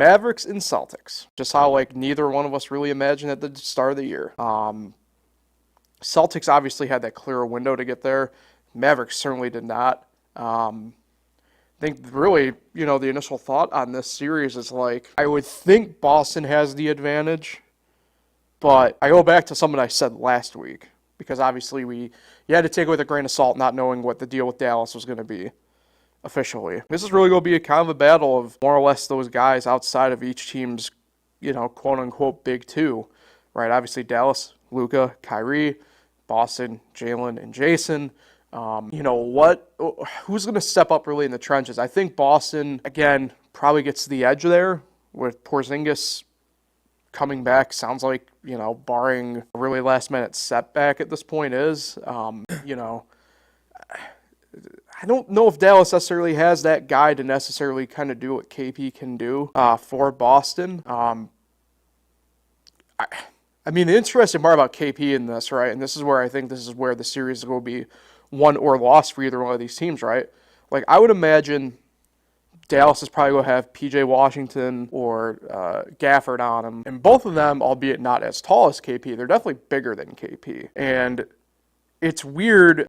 Mavericks and Celtics. Just how, like, neither one of us really imagined at the start of the year. Celtics obviously had that clear window to get there. Mavericks certainly did not. I think really, the initial thought on this series is like, I would think Boston has the advantage, but I go back to something I said last week, because obviously you had to take it with a grain of salt, not knowing what the deal with Dallas was going to be officially. This is really going to be a kind of a battle of more or less those guys outside of each team's, quote unquote big two, right? Obviously Dallas, Luka, Kyrie, Boston, Jalen, and Jason. Who's going to step up really in the trenches? I think Boston, again, probably gets the edge there with Porzingis coming back. Sounds like, barring a really last-minute setback at this point is, I don't know if Dallas necessarily has that guy to necessarily kind of do what KP can do for Boston. I mean, the interesting part about KP in this, right, and this is where I think this is where the series will be won or lost for either one of these teams, right? Like, I would imagine Dallas is probably going to have P.J. Washington or Gafford on him. And both of them, albeit not as tall as KP, they're definitely bigger than KP. And it's weird